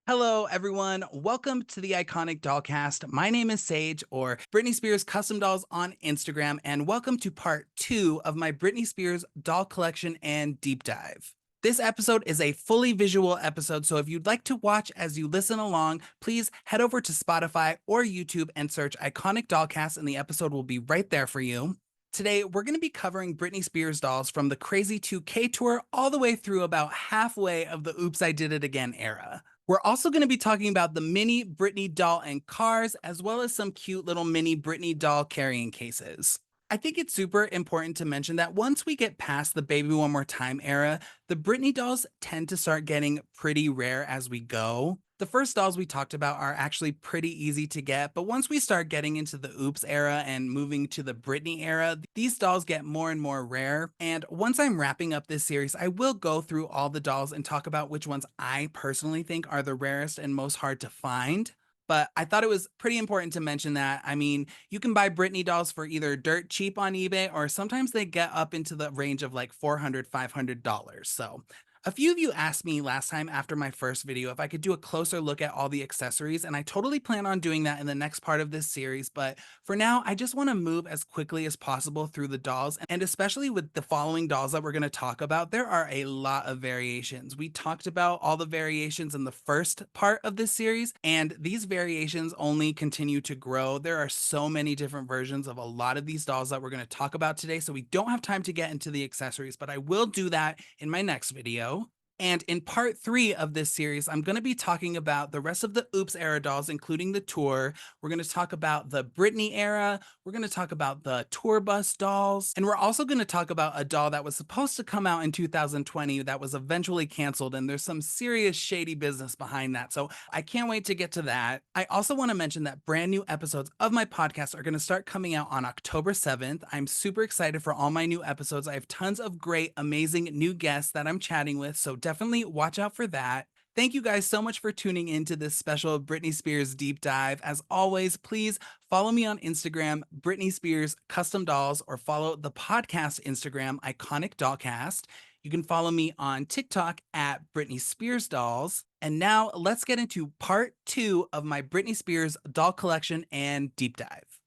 Hello, everyone. Welcome to the Iconic Dollcast. My name is Sage, or Britney Spears Custom Dolls on Instagram, and welcome to part 2 of my Britney Spears doll collection and deep dive. This episode is a fully visual episode, so if you'd like to watch as you listen along, please head over to Spotify or YouTube and search Iconic Dollcast, and the episode will be right there for you. Today, we're going to be covering Britney Spears dolls from the Crazy 2K tour all the way through about halfway of the Oops, I Did It Again era. We're also going to be talking about the mini Britney doll and cars, as well as some cute little mini Britney doll carrying cases. I think it's super important to mention that once we get past the Baby One More Time era, the Britney dolls tend to start getting pretty rare as we go. The first dolls we talked about are actually pretty easy to get, but once we start getting into the Oops era and moving to the Britney era, these dolls get more and more rare. And once I'm wrapping up this series, I will go through all the dolls and talk about which ones I personally think are the rarest and most hard to find. But I thought it was pretty important to mention that. I mean, you can buy Britney dolls for either dirt cheap on eBay, or sometimes they get up into the range of like $400, $500. So a few of you asked me last time after my first video if I could do a closer look at all the accessories, and I totally plan on doing that in the next part of this series, but for now, I just want to move as quickly as possible through the dolls, and especially with the following dolls that we're going to talk about, there are a lot of variations. We talked about all the variations in the first part of this series, and these variations only continue to grow. There are so many different versions of a lot of these dolls that we're going to talk about today, so we don't have time to get into the accessories, but I will do that in my next video. And in part 3 of this series, I'm going to be talking about the rest of the Oops era dolls, including the tour. We're going to talk about the Britney era. We're going to talk about the tour bus dolls. And we're also going to talk about a doll that was supposed to come out in 2020 that was eventually canceled. And there's some serious shady business behind that. So I can't wait to get to that. I also want to mention that brand new episodes of my podcast are going to start coming out on October 7th. I'm super excited for all my new episodes. I have tons of great, amazing new guests that I'm chatting with. So definitely watch out for that. Thank you guys so much for tuning in to this special Britney Spears deep dive. As always, please follow me on Instagram, Britney Spears Custom Dolls, or follow the podcast Instagram, Iconic Dollcast. You can follow me on TikTok at Britney Spears Dolls. And now let's get into part 2 of my Britney Spears doll collection and deep dive.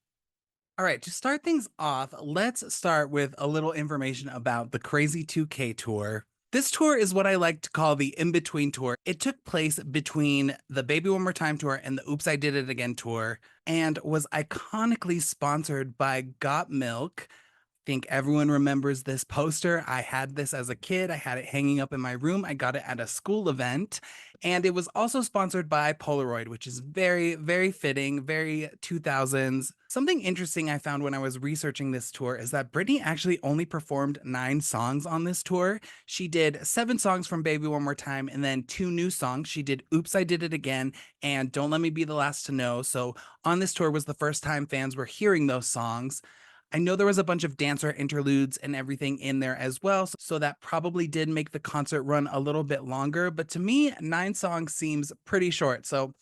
All right, to start things off, let's start with a little information about the Crazy 2K tour. This tour is what I like to call the in-between tour. It took place between the Baby One More Time tour and the Oops, I Did It Again tour, and was iconically sponsored by Got Milk. Think everyone remembers this poster. I had this as a kid. I had it hanging up in my room. I got it at a school event. And it was also sponsored by Polaroid, which is very, very fitting, very 2000s. Something interesting I found when I was researching this tour is that Britney actually only performed 9 songs on this tour. She did 7 songs from Baby One More Time and then 2 new songs. She did Oops, I Did It Again and Don't Let Me Be the Last to Know. So on this tour was the first time fans were hearing those songs. I know there was a bunch of dancer interludes and everything in there as well, so that probably did make the concert run a little bit longer, but to me, 9 songs seems pretty short, so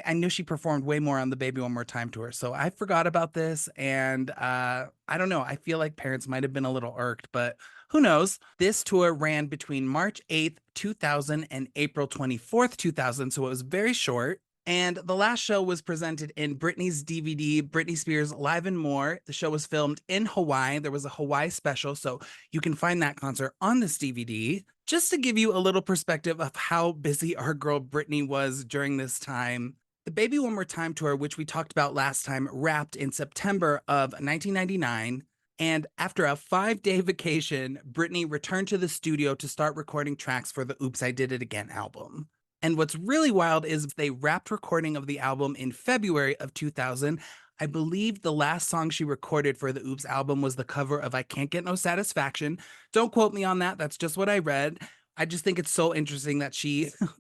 I knew she performed way more on the Baby One More Time tour, so I forgot about this, and I don't know, I feel like parents might have been a little irked, but who knows? This tour ran between March 8th, 2000 and April 24th, 2000, so it was very short. And the last show was presented in Britney's DVD, Britney Spears Live and More. The show was filmed in Hawaii. There was a Hawaii special, so you can find that concert on this DVD. Just to give you a little perspective of how busy our girl Britney was during this time, the Baby One More Time tour, which we talked about last time, wrapped in September of 1999. And after a 5-day vacation, Britney returned to the studio to start recording tracks for the Oops, I Did It Again album. And what's really wild is they wrapped recording of the album in February of 2000. I believe the last song she recorded for the Oops album was the cover of I Can't Get No Satisfaction. Don't quote me on that. That's just what I read. I just think it's so interesting that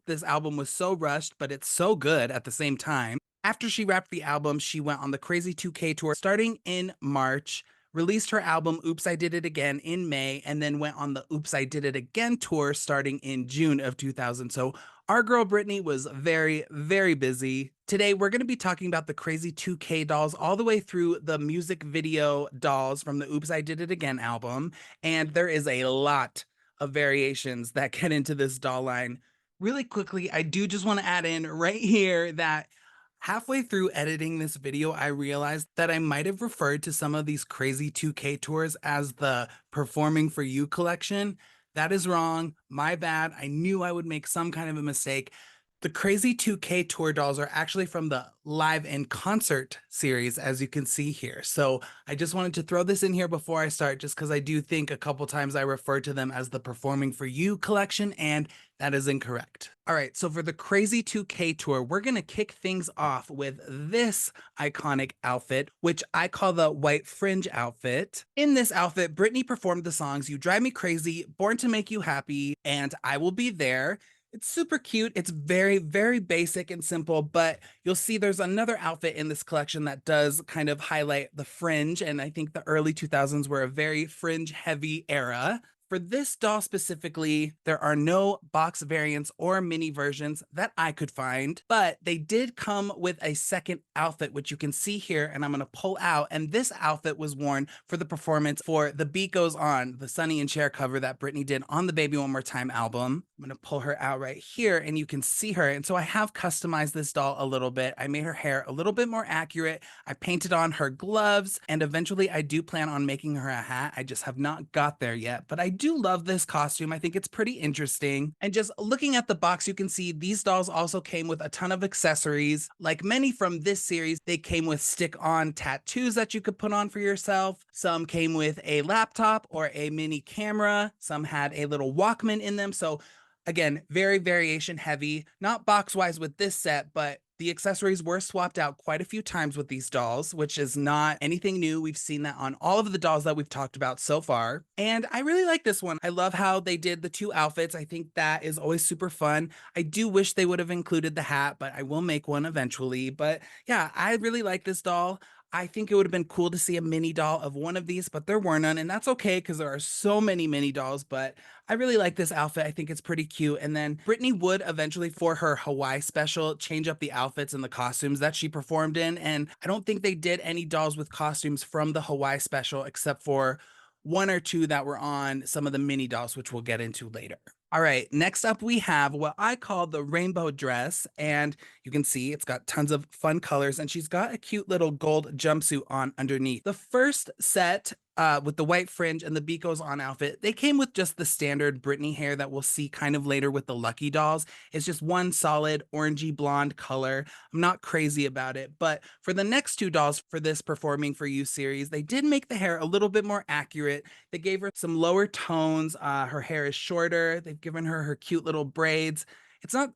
this album was so rushed, but it's so good at the same time. After she wrapped the album, she went on the Crazy 2K tour starting in March, released her album Oops, I Did It Again in May, and then went on the Oops, I Did It Again tour starting in June of 2000. So our girl Britney was very, very busy. Today, we're going to be talking about the Crazy 2K dolls all the way through the music video dolls from the Oops, I Did It Again album. And there is a lot of variations that get into this doll line. Really quickly, I do just want to add in right here that halfway through editing this video, I realized that I might have referred to some of these crazy 2K tours as the Performing for You collection. That is wrong. My bad. I knew I would make some kind of a mistake. The Crazy 2K tour dolls are actually from the Live in Concert series, as you can see here. So I just wanted to throw this in here before I start, just because I do think a couple times I referred to them as the Performing for You collection, and that is incorrect. All right, so for the Crazy 2K tour, we're gonna kick things off with this iconic outfit, which I call the white fringe outfit. In this outfit, Britney performed the songs You Drive Me Crazy, Born to Make You Happy, and I Will Be There. It's super cute. It's very, very basic and simple, but you'll see there's another outfit in this collection that does kind of highlight the fringe. And I think the early 2000s were a very fringe heavy era. For this doll specifically, there are no box variants or mini versions that I could find, but they did come with a second outfit, which you can see here, and I'm gonna pull out. And this outfit was worn for the performance for The Beat Goes On, the Sonny and Cher cover that Britney did on the Baby One More Time album. I'm gonna pull her out right here, and you can see her. And so I have customized this doll a little bit. I made her hair a little bit more accurate. I painted on her gloves, and eventually I do plan on making her a hat. I just have not got there yet, but I do love this costume. I think it's pretty interesting. And just looking at the box, you can see these dolls also came with a ton of accessories. Like many from this series, they came with stick-on tattoos that you could put on for yourself. Some came with a laptop or a mini camera. Some had a little Walkman in them. So again, very variation heavy, not box wise with this set, but the accessories were swapped out quite a few times with these dolls, which is not anything new. We've seen that on all of the dolls that we've talked about so far. And I really like this one. I love how they did the two outfits. I think that is always super fun. I do wish they would have included the hat, but I will make one eventually. But yeah, I really like this doll. I think it would have been cool to see a mini doll of one of these, but there were none, and that's okay because there are so many mini dolls. But I really like this outfit. I think it's pretty cute. And then Britney would eventually, for her Hawaii special, change up the outfits and the costumes that she performed in. And I don't think they did any dolls with costumes from the Hawaii special except for one or two that were on some of the mini dolls, which we'll get into later. All right, next up we have what I call the rainbow dress, and you can see it's got tons of fun colors, and she's got a cute little gold jumpsuit on underneath. The first set with the white fringe and the Beat Goes On outfit, they came with just the standard Britney hair that we'll see kind of later with the Lucky dolls. It's just one solid orangey blonde color. I'm not crazy about it, but for the next two dolls for this Performing for You series, they did make the hair a little bit more accurate. They gave her some lower tones. Her hair is shorter. They've given her cute little braids.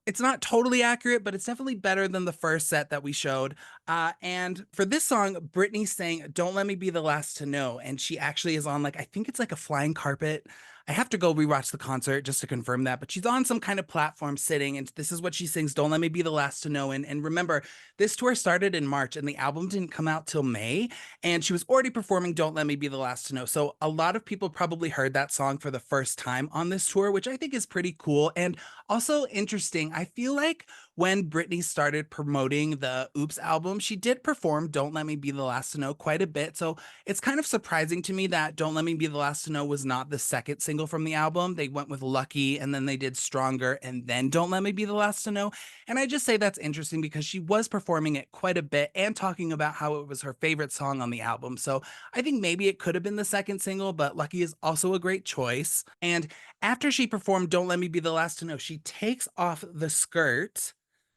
It's not totally accurate, but it's definitely better than the first set that we showed. And for this song, Britney sang "Don't Let Me Be the Last to Know," and she actually is on, like, I think it's like a flying carpet. I have to go rewatch the concert just to confirm that, but she's on some kind of platform sitting, and this is what she sings, "Don't Let Me Be the Last to Know." And remember, this tour started in March, and the album didn't come out till May, and she was already performing "Don't Let Me Be the Last to Know." So a lot of people probably heard that song for the first time on this tour, which I think is pretty cool. And also interesting, I feel like when Britney started promoting the Oops album, she did perform "Don't Let Me Be the Last to Know" quite a bit. So it's kind of surprising to me that "Don't Let Me Be the Last to Know" was not the second single from the album. They went with "Lucky," and then they did "Stronger," and then "Don't Let Me Be the Last to Know." And I just say that's interesting because she was performing it quite a bit and talking about how it was her favorite song on the album. So I think maybe it could have been the second single, but "Lucky" is also a great choice. And after she performed "Don't Let Me Be the Last to Know," she takes off the skirt,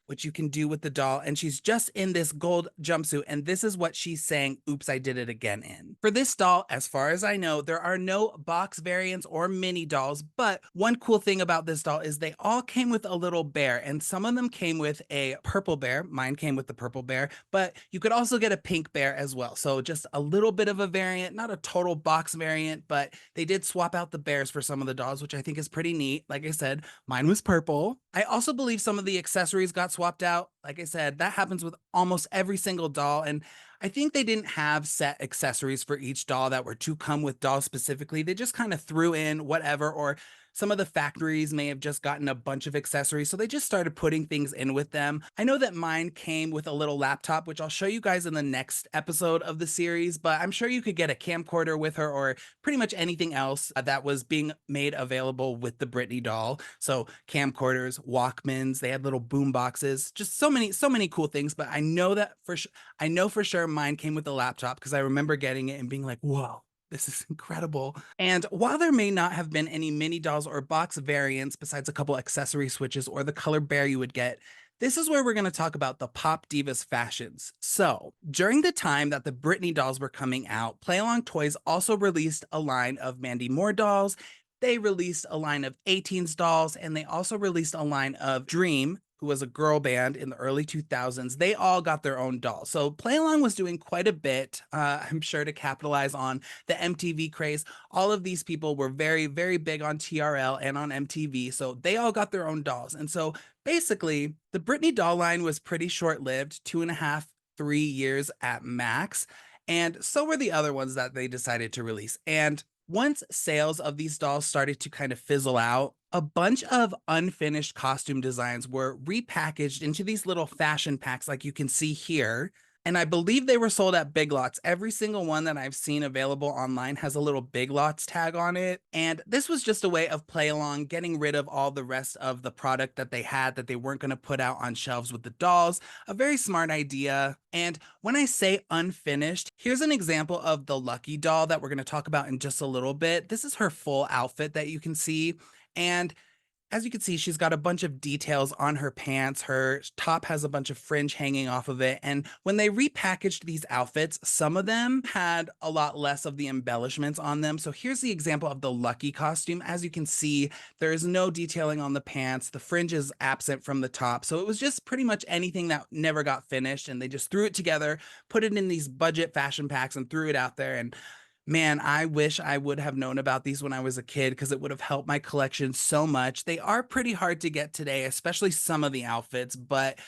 which you can do with the doll, and she's just in this gold jumpsuit, and this is what she's saying "Oops, I Did It Again" in. For this doll, as far as I know, there are no box variants or mini dolls, but one cool thing about this doll is they all came with a little bear, and some of them came with a purple bear. Mine came with the purple bear, but you could also get a pink bear as well. So just a little bit of a variant, not a total box variant, but they did swap out the bears for some of the dolls, which I think is pretty neat. Like I said, mine was purple. I also believe some of the accessories got swapped out. Like I said, that happens with almost every single doll. And I think they didn't have set accessories for each doll that were to come with dolls specifically. They just kind of threw in whatever, or some of the factories may have just gotten a bunch of accessories, so they just started putting things in with them. I know that mine came with a little laptop, which I'll show you guys in the next episode of the series, but I'm sure you could get a camcorder with her or pretty much anything else that was being made available with the Britney doll. So camcorders, Walkmans, they had little boom boxes, just so many cool things. But I know for sure mine came with a laptop because I remember getting it and being like, whoa, this is incredible. And while there may not have been any mini dolls or box variants besides a couple accessory switches or the color bear you would get, this is where we're going to talk about the pop divas fashions. So, during the time that the Britney dolls were coming out, Play Along Toys also released a line of Mandy Moore dolls. They released a line of 18's dolls, and they also released a line of Dream, who was a girl band in the early 2000s. They all got their own dolls. So Play Along was doing quite a bit, I'm sure, to capitalize on the MTV craze. All of these people were very, very big on TRL and on MTV. So they all got their own dolls. And so basically, the Britney doll line was pretty short lived, 2.5, 3 years at max. And so were the other ones that they decided to release. And once sales of these dolls started to kind of fizzle out, a bunch of unfinished costume designs were repackaged into these little fashion packs like you can see here. And I believe they were sold at Big Lots. Every single one that I've seen available online has a little Big Lots tag on it. And this was just a way of Play Along getting rid of all the rest of the product that they had that they weren't going to put out on shelves with the dolls. A very smart idea. And when I say unfinished, here's an example of the Lucky doll that we're going to talk about in just a little bit. This is her full outfit that you can see. And as you can see, she's got a bunch of details on her pants. Her top has a bunch of fringe hanging off of it. And when they repackaged these outfits, some of them had a lot less of the embellishments on them. So here's the example of the Lucky costume. As you can see, there is no detailing on the pants. The fringe is absent from the top. So it was just pretty much anything that never got finished. And they just threw it together, put it in these budget fashion packs and threw it out there. And man, I wish I would have known about these when I was a kid because it would have helped my collection so much. They are pretty hard to get today, especially some of the outfits. But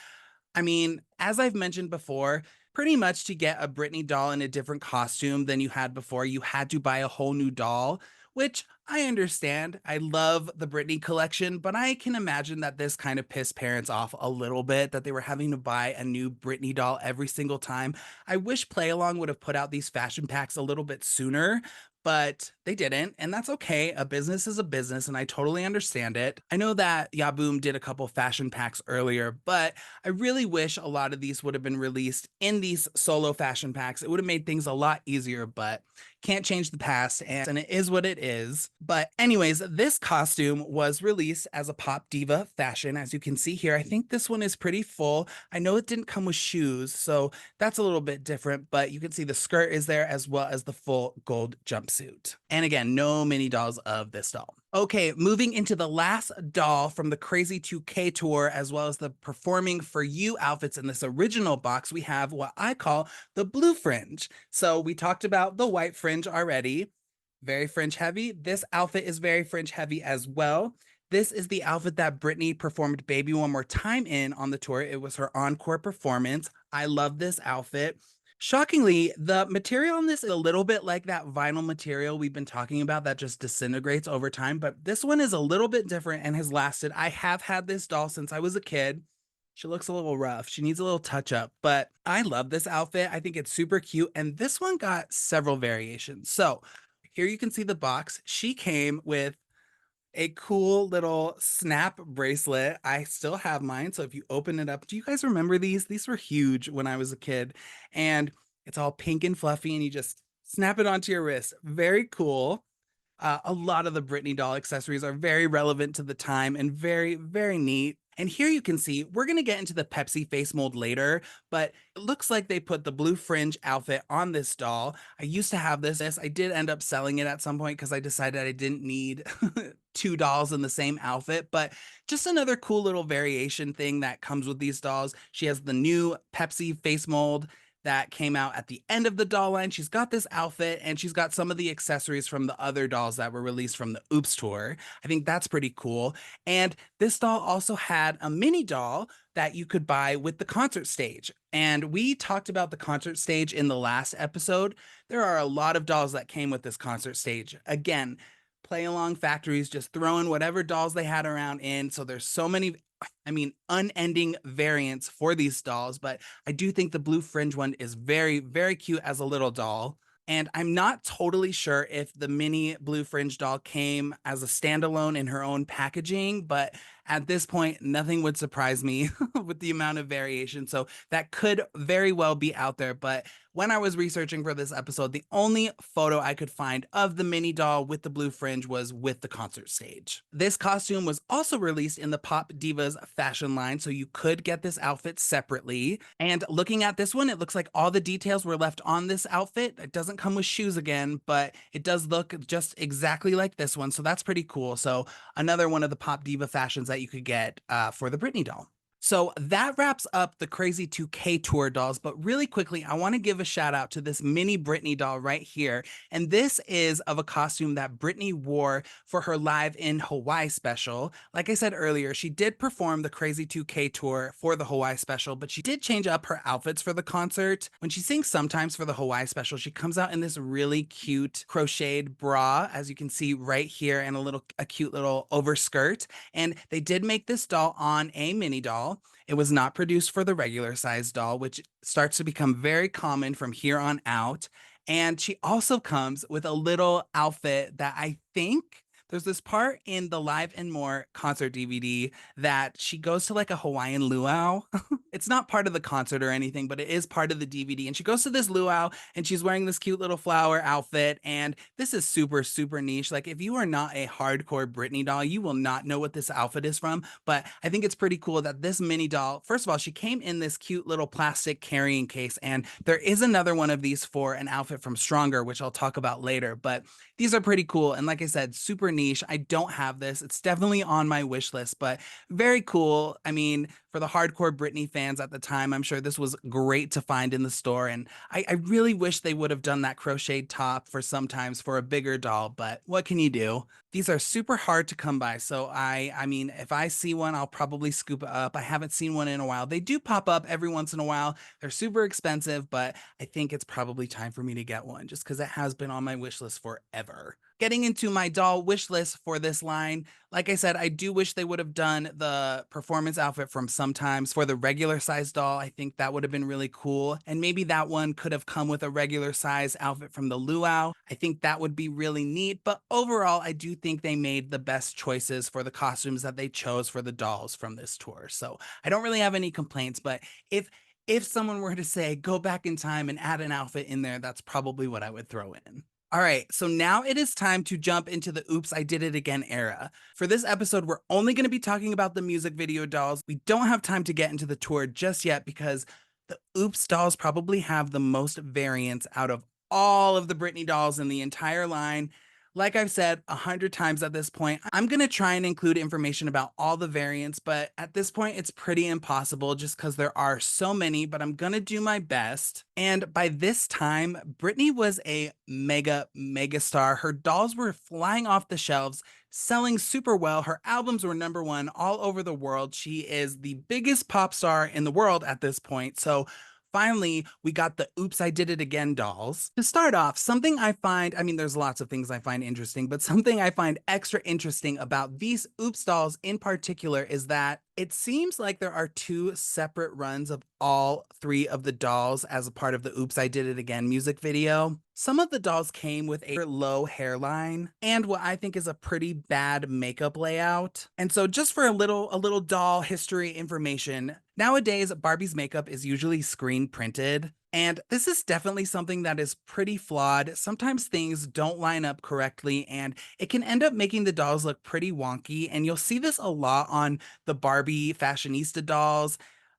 I mean, as I've mentioned before, pretty much to get a Britney doll in a different costume than you had before, you had to buy a whole new doll, which I understand. I love the Britney collection, but I can imagine that this kind of pissed parents off a little bit that they were having to buy a new Britney doll every single time. I wish Play Along would have put out these fashion packs a little bit sooner, but they didn't, and that's okay. A business is a business, and I totally understand it. I know that Yaboom did a couple fashion packs earlier, but I really wish a lot of these would have been released in these solo fashion packs. It would have made things a lot easier, but can't change the past, and it is what it is. But anyways, this costume was released as a pop diva fashion. As you can see here, I think this one is pretty full. I know it didn't come with shoes, so that's a little bit different, but you can see the skirt is there as well as the full gold jumpsuit. And again, no mini dolls of this doll. Okay, moving into the last doll from the Crazy 2K tour, as well as the Performing for You outfits in this original box, we have what I call the blue fringe. So we talked about the white fringe already, very fringe heavy. This outfit is very fringe heavy as well. This is the outfit that Britney performed Baby One More Time in on the tour. It was her encore performance. I love this outfit. Shockingly, the material on this is a little bit like that vinyl material we've been talking about that just disintegrates over time, but this one is a little bit different and has lasted. I have had this doll since I was a kid. She looks a little rough. She needs a little touch up, but I love this outfit. I think it's super cute, and this one got several variations. So here you can see the box. She came with a cool little snap bracelet. I still have mine. So if you open it up, do you guys remember these? These were huge when I was a kid. And it's all pink and fluffy, and you just snap it onto your wrist. Very cool. A lot of the Britney doll accessories are very relevant to the time and very, very neat. And here you can see, we're going to get into the Pepsi face mold later, but it looks like they put the blue fringe outfit on this doll. I used to have this. I did end up selling it at some point because I decided I didn't need two dolls in the same outfit, but just another cool little variation thing that comes with these dolls. She has the new Pepsi face mold that came out at the end of the doll line. She's got this outfit, and she's got some of the accessories from the other dolls that were released from the Oops tour. I think that's pretty cool. And this doll also had a mini doll that you could buy with the concert stage. And we talked about the concert stage in the last episode. There are a lot of dolls that came with this concert stage. Again, play along factories just throwing whatever dolls they had around in. So there's so many, unending variants for these dolls, but I do think the blue fringe one is very, very cute as a little doll. And I'm not totally sure if the mini blue fringe doll came as a standalone in her own packaging, but at this point, nothing would surprise me with the amount of variation. So that could very well be out there. But when I was researching for this episode, the only photo I could find of the mini doll with the blue fringe was with the concert stage. This costume was also released in the Pop Divas fashion line, so you could get this outfit separately. And looking at this one, it looks like all the details were left on this outfit. It doesn't come with shoes again, but it does look just exactly like this one, so that's pretty cool. So another one of the Pop Diva fashions that you could get for the Britney doll. So that wraps up the Crazy 2K tour dolls, but really quickly, I want to give a shout out to this mini Britney doll right here. And this is of a costume that Britney wore for her Live in Hawaii special. Like I said earlier, she did perform the Crazy 2K tour for the Hawaii special, but she did change up her outfits for the concert. When she sings sometimes for the Hawaii special, she comes out in this really cute crocheted bra, as you can see right here, and a cute little overskirt. And they did make this doll on a mini doll. It was not produced for the regular size doll, which starts to become very common from here on out. And she also comes with a little outfit that I think there's this part in the Live and More concert DVD that she goes to like a Hawaiian luau. It's not part of the concert or anything, but it is part of the DVD. And she goes to this luau and she's wearing this cute little flower outfit. And this is super, super niche. Like, if you are not a hardcore Britney doll, you will not know what this outfit is from. But I think it's pretty cool that this mini doll, first of all, she came in this cute little plastic carrying case. And there is another one of these for an outfit from Stronger, which I'll talk about later. But these are pretty cool. And like I said, super niche. I don't have this. It's definitely on my wish list, but very cool. I mean, for the hardcore Britney fans at the time, I'm sure this was great to find in the store. And I really wish they would have done that crocheted top for sometimes for a bigger doll, but what can you do? These are super hard to come by. So I mean, if I see one, I'll probably scoop it up. I haven't seen one in a while. They do pop up every once in a while. They're super expensive, but I think it's probably time for me to get one just because it has been on my wish list forever. Getting into my doll wish list for this line, like I said, I do wish they would have done the performance outfit from Sometimes for the regular size doll. I think that would have been really cool. And maybe that one could have come with a regular size outfit from the luau. I think that would be really neat. But overall, I do think they made the best choices for the costumes that they chose for the dolls from this tour. So I don't really have any complaints, but if someone were to say go back in time and add an outfit in there, that's probably what I would throw in. All right, so now it is time to jump into the Oops, I Did It Again era. For this episode, we're only going to be talking about the music video dolls. We don't have time to get into the tour just yet because the Oops dolls probably have the most variants out of all of the Britney dolls in the entire line. Like I've said 100 times at this point, I'm going to try and include information about all the variants, but at this point, it's pretty impossible just because there are so many, but I'm going to do my best. And by this time, Britney was a mega star. Her dolls were flying off the shelves, selling super well. Her albums were #1 all over the world. She is the biggest pop star in the world at this point. So finally, we got the Oops, I Did It Again dolls. To start off, something I find, I mean, there's lots of things I find interesting, but something I find extra interesting about these Oops dolls in particular is that it seems like there are 2 separate runs of all 3 of the dolls as a part of the Oops, I Did It Again music video. Some of the dolls came with a low hairline and what I think is a pretty bad makeup layout. And so just for a little doll history information, nowadays Barbie's makeup is usually screen printed. And this is definitely something that is pretty flawed. Sometimes things don't line up correctly and it can end up making the dolls look pretty wonky. And you'll see this a lot on the Barbie fashionista dolls.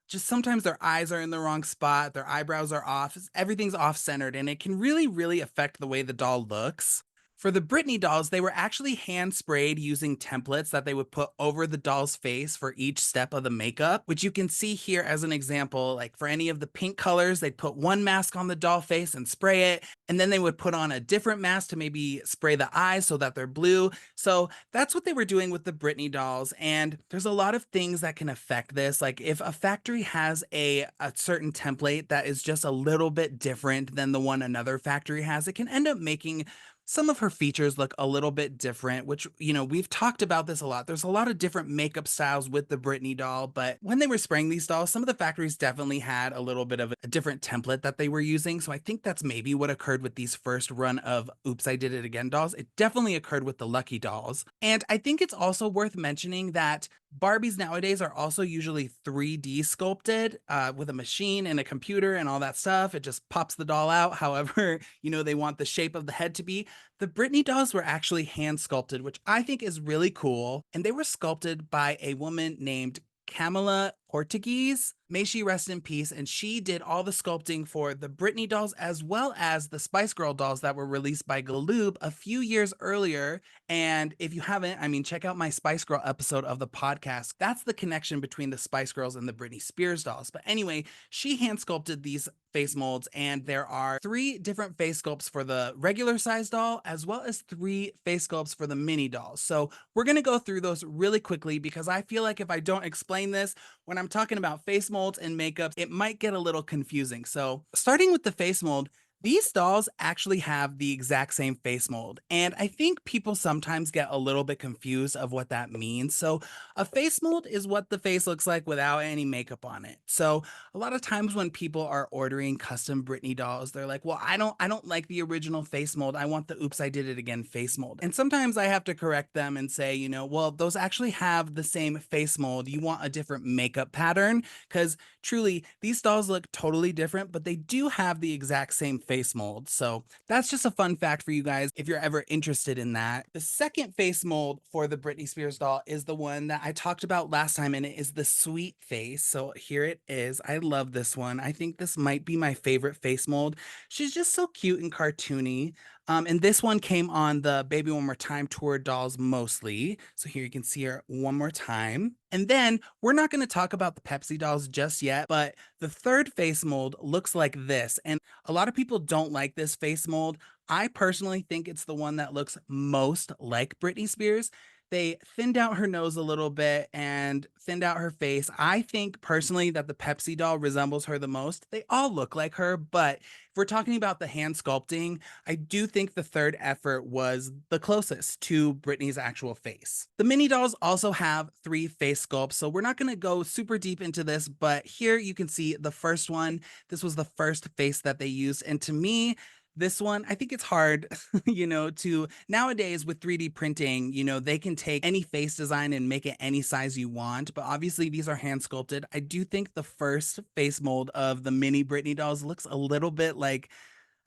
Just sometimes their eyes are in the wrong spot, their eyebrows are off, everything's off centered, and it can really affect the way the doll looks. For the Britney dolls, they were actually hand sprayed using templates that they would put over the doll's face for each step of the makeup, which you can see here as an example. Like for any of the pink colors, they'd put one mask on the doll face and spray it, and then they would put on a different mask to maybe spray the eyes so that they're blue. So that's what they were doing with the Britney dolls, and there's a lot of things that can affect this. Like if a factory has a certain template that is just a little bit different than the one another factory has, it can end up making some of her features look a little bit different, which, we've talked about this a lot. There's a lot of different makeup styles with the Britney doll, but when they were spraying these dolls, some of the factories definitely had a little bit of a different template that they were using. So I think that's maybe what occurred with these first run of Oops, I Did It Again dolls. It definitely occurred with the Lucky dolls. And I think it's also worth mentioning that Barbies nowadays are also usually 3D sculpted with a machine and a computer and all that stuff. It just pops the doll out however, they want the shape of the head to be. The Britney dolls were actually hand sculpted, which I think is really cool. And they were sculpted by a woman named Camila Portuguese. May she rest in peace. And she did all the sculpting for the Britney dolls as well as the Spice Girl dolls that were released by Galoob a few years earlier. And if you haven't, check out my Spice Girl episode of the podcast. That's the connection between the Spice Girls and the Britney Spears dolls. But anyway, she hand sculpted these face molds, and there are 3 different face sculpts for the regular size doll, as well as 3 face sculpts for the mini dolls. So we're going to go through those really quickly because I feel like if I don't explain this, when I'm talking about face molds and makeups, it might get a little confusing. So starting with the face mold, these dolls actually have the exact same face mold, and I think people sometimes get a little bit confused of what that means. So a face mold is what the face looks like without any makeup on it. So a lot of times when people are ordering custom Britney dolls, they're like, "Well, I don't like the original face mold. I want the Oops, I Did It Again face mold." And sometimes I have to correct them and say, well, those actually have the same face mold. You want a different makeup pattern because truly these dolls look totally different, but they do have the exact same face mold. So that's just a fun fact for you guys if you're ever interested in that. The second face mold for the Britney Spears doll is the one that I talked about last time, and it is the sweet face. So here it is. I love this one. I think this might be my favorite face mold. She's just so cute and cartoony. And this one came on the Baby One More Time tour dolls mostly. So here you can see her one more time. And then we're not going to talk about the Pepsi dolls just yet, but the third face mold looks like this. And a lot of people don't like this face mold. I personally think it's the one that looks most like Britney Spears. They thinned out her nose a little bit and thinned out her face. I think personally that the Pepsi doll resembles her the most. They all look like her, but if we're talking about the hand sculpting, I do think the third effort was the closest to Britney's actual face. The mini dolls also have 3 face sculpts, so we're not going to go super deep into this, but here you can see the first one. This was the first face that they used, and to me, this one, I think it's hard, to nowadays with 3D printing, they can take any face design and make it any size you want. But obviously, these are hand sculpted. I do think the first face mold of the mini Britney dolls looks a little bit like,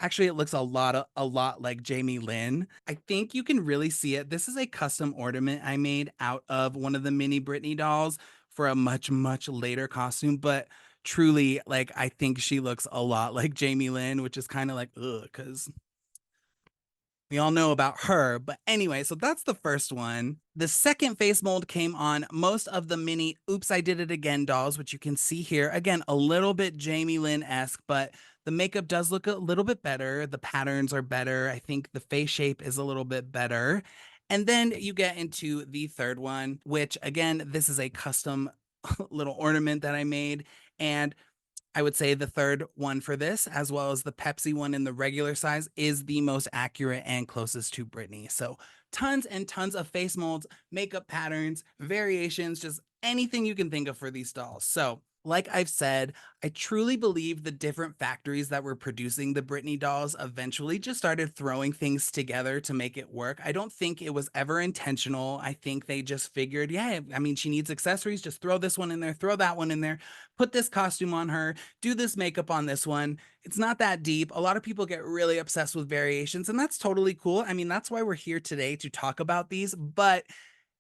actually, it looks a lot like Jamie Lynn. I think you can really see it. This is a custom ornament I made out of one of the mini Britney dolls for a much, much later costume, but truly, like, I think she looks a lot like Jamie Lynn, which is kind of like, ugh, because we all know about her. But anyway, so that's the first one. The second face mold came on most of the mini Oops, I Did It Again dolls, which you can see here. Again, a little bit Jamie Lynn-esque, but the makeup does look a little bit better. The patterns are better. I think the face shape is a little bit better. And then you get into the third one, which again, this is a custom little ornament that I made. And I would say the third one for this, as well as the Pepsi one in the regular size, is the most accurate and closest to Britney. So tons and tons of face molds, makeup patterns, variations, just anything you can think of for these dolls. So like I've said, I truly believe the different factories that were producing the Britney dolls eventually just started throwing things together to make it work. I don't think it was ever intentional. I think they just figured, yeah, she needs accessories, just throw this one in there, throw that one in there, put this costume on her, do this makeup on this one. It's not that deep. A lot of people get really obsessed with variations, and that's totally cool. That's why we're here today to talk about these, but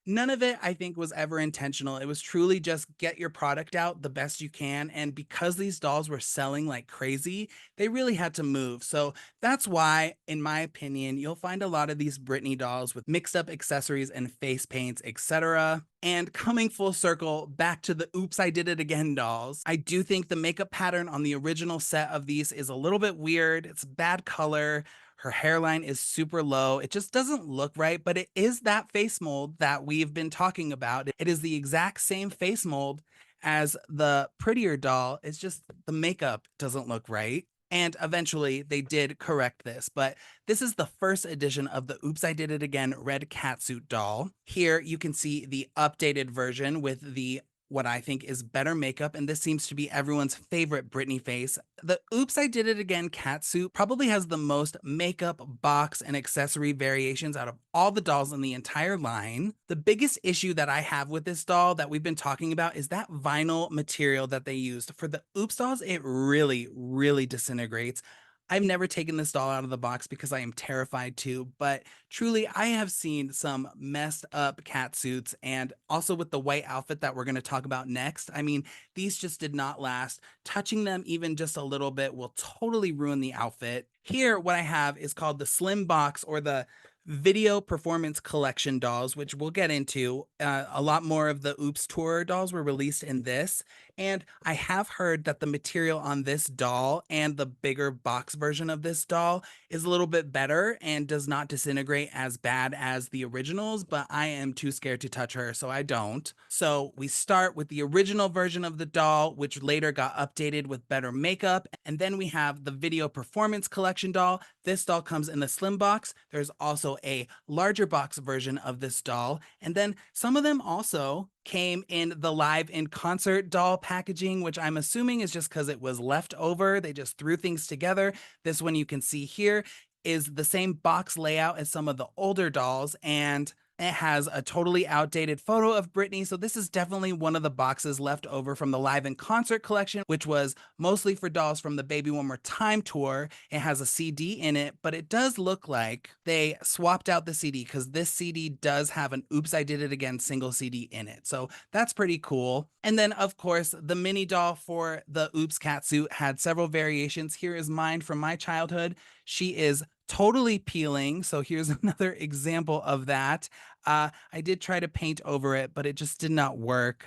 none of it, I think, was ever intentional. It was truly just get your product out the best you can. And because these dolls were selling like crazy, they really had to move. So that's why, in my opinion, you'll find a lot of these Britney dolls with mixed up accessories and face paints, etc. And coming full circle back to the Oops, I Did It Again dolls, I do think the makeup pattern on the original set of these is a little bit weird. It's bad color. Her hairline is super low. It just doesn't look right, but it is that face mold that we've been talking about. It is the exact same face mold as the prettier doll. It's just the makeup doesn't look right. And eventually they did correct this, but this is the first edition of the Oops, I Did It Again red catsuit doll. Here you can see the updated version with the what I think is better makeup, and this seems to be everyone's favorite Britney face. The Oops, I Did It Again catsuit probably has the most makeup, box, and accessory variations out of all the dolls in the entire line. The biggest issue that I have with this doll that we've been talking about is that vinyl material that they used. For the Oops dolls, it really, really disintegrates. I've never taken this doll out of the box because I am terrified to, but truly, I have seen some messed up cat suits, and also with the white outfit that we're going to talk about next. I mean, these just did not last. Touching them even just a little bit will totally ruin the outfit. Here, what I have is called the Slim Box or the Video Performance Collection dolls, which we'll get into. A lot more of the Oops Tour dolls were released in this. And I have heard that the material on this doll and the bigger box version of this doll is a little bit better and does not disintegrate as bad as the originals, but I am too scared to touch her, so I don't. So we start with the original version of the doll, which later got updated with better makeup. And then we have the Video Performance Collection doll. This doll comes in the slim box. There's also a larger box version of this doll. And then some of them also came in the live in concert doll packaging, which I'm assuming is just because it was left over. They just threw things together. This one you can see here is the same box layout as some of the older dolls, and it has a totally outdated photo of Britney. So this is definitely one of the boxes left over from the live in concert collection, which was mostly for dolls from the Baby One More Time tour. It has a CD in it, but it does look like they swapped out the CD because this CD does have an Oops, I Did It Again single CD in it. So that's pretty cool. And then, of course, the mini doll for the Oops catsuit had several variations. Here is mine from my childhood. She is totally peeling. So here's another example of that. I did try to paint over it, but it just did not work.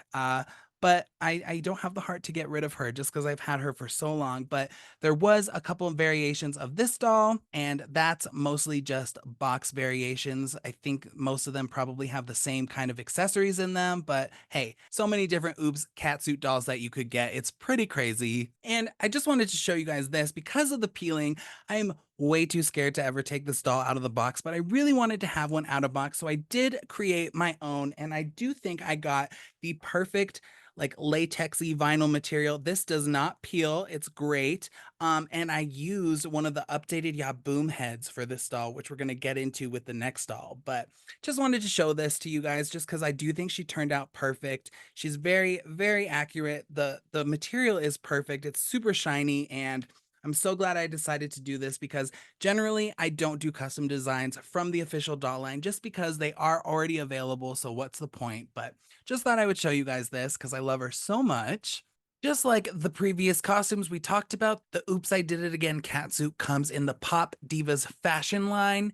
But I don't have the heart to get rid of her just because I've had her for so long. But there was a couple of variations of this doll, and that's mostly just box variations. I think most of them probably have the same kind of accessories in them, but hey, so many different Oops catsuit dolls that you could get. It's pretty crazy. And I just wanted to show you guys this because of the peeling. I'm way too scared to ever take this doll out of the box, but I really wanted to have one out of box. So I did create my own, and I do think I got the perfect like latexy vinyl material. This does not peel. It's great. And I used one of the updated Yaboom heads for this doll, which we're going to get into with the next doll. But just wanted to show this to you guys just because I do think she turned out perfect. She's very, very accurate. The material is perfect. It's super shiny, and I'm so glad I decided to do this because generally I don't do custom designs from the official doll line just because they are already available. So what's the point? But just thought I would show you guys this because I love her so much. Just like the previous costumes we talked about, the Oops, I Did It Again catsuit comes in the Pop Divas fashion line.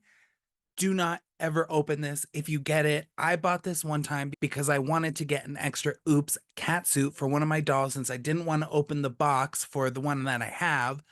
Do not ever open this if you get it. I bought this one time because I wanted to get an extra Oops catsuit for one of my dolls since I didn't want to open the box for the one that I have.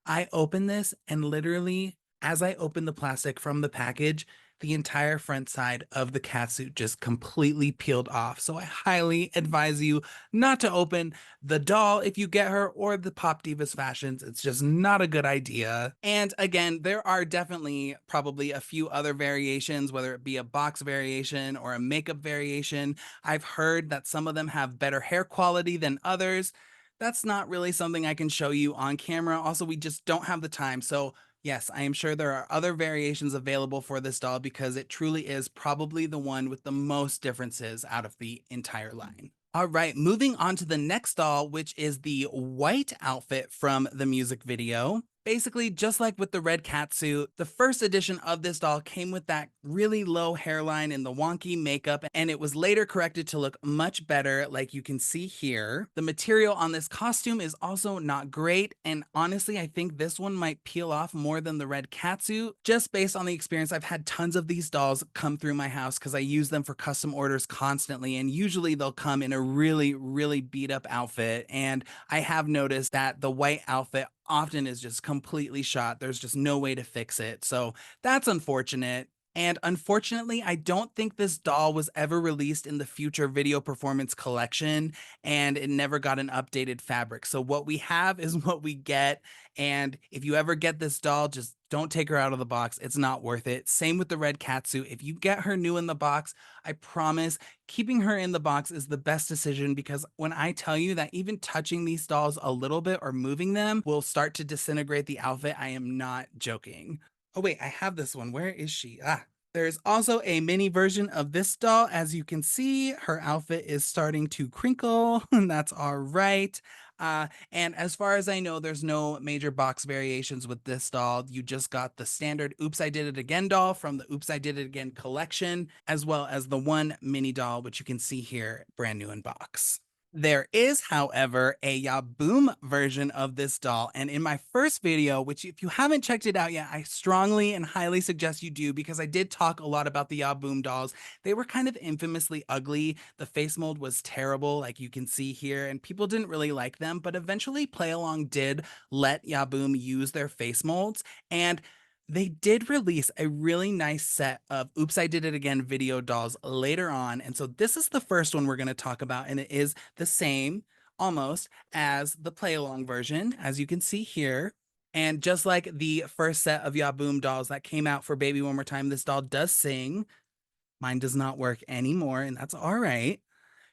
I opened this, and literally, as I opened the plastic from the package, the entire front side of the catsuit just completely peeled off. So I highly advise you not to open the doll if you get her or the Pop Divas fashions. It's just not a good idea. And again, there are definitely probably a few other variations, whether it be a box variation or a makeup variation. I've heard that some of them have better hair quality than others. That's not really something I can show you on camera. Also, we just don't have the time. So yes, I am sure there are other variations available for this doll because it truly is probably the one with the most differences out of the entire line. All right, moving on to the next doll, which is the white outfit from the music video. Basically, just like with the red catsuit, the first edition of this doll came with that really low hairline and the wonky makeup, and it was later corrected to look much better, like you can see here. The material on this costume is also not great, and honestly, I think this one might peel off more than the red catsuit. Just based on the experience, I've had tons of these dolls come through my house because I use them for custom orders constantly, and usually they'll come in a really, really beat up outfit, and I have noticed that the white outfit often is just completely shot. There's just no way to fix it. So that's unfortunate. And unfortunately, I don't think this doll was ever released in the future video performance collection, and it never got an updated fabric. So what we have is what we get. And if you ever get this doll, just don't take her out of the box. It's not worth it. Same with the red catsuit. If you get her new in the box, I promise keeping her in the box is the best decision, because when I tell you that even touching these dolls a little bit or moving them will start to disintegrate the outfit, I am not joking. Oh wait, I have this one. Where is she? There's also a mini version of this doll. As you can see, her outfit is starting to crinkle, and that's all right. And as far as I know, there's no major box variations with this doll. You just got the standard Oops, I Did It Again doll from the Oops, I Did It Again collection, as well as the one mini doll, which you can see here, brand new in box. There is, however, a Yaboom version of this doll. And in my first video, which if you haven't checked it out yet, I strongly and highly suggest you do, because I did talk a lot about the Yaboom dolls. They were kind of infamously ugly. The face mold was terrible, like you can see here, and people didn't really like them. But eventually, Play Along did let Yaboom use their face molds. And they did release a really nice set of Oops, I Did It Again video dolls later on. And so this is the first one we're going to talk about, and it is the same almost as the play along version, as you can see here. And just like the first set of Yaboom dolls that came out for Baby One More Time, this doll does sing. Mine does not work anymore, and that's all right.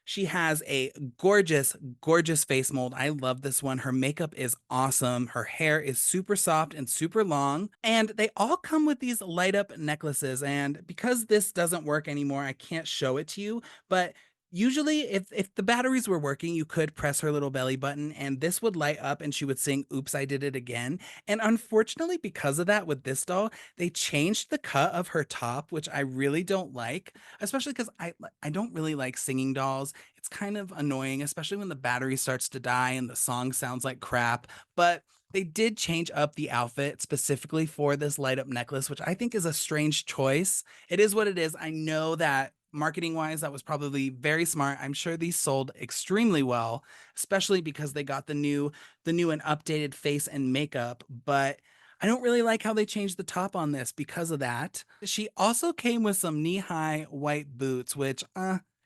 She has a gorgeous, gorgeous face mold. I love this one. Her makeup is awesome. Her hair is super soft and super long. And they all come with these light up necklaces. And because this doesn't work anymore, I can't show it to you. But usually, if the batteries were working, you could press her little belly button and this would light up and she would sing, Oops, I Did It Again. And unfortunately, because of that, with this doll, they changed the cut of her top, which I really don't like, especially because I don't really like singing dolls. It's kind of annoying, especially when the battery starts to die and the song sounds like crap. But they did change up the outfit specifically for this light up necklace, which I think is a strange choice. It is what it is. I know that marketing wise, that was probably very smart. I'm sure these sold extremely well, especially because they got the new and updated face and makeup. But I don't really like how they changed the top on this because of that. She also came with some knee-high white boots, which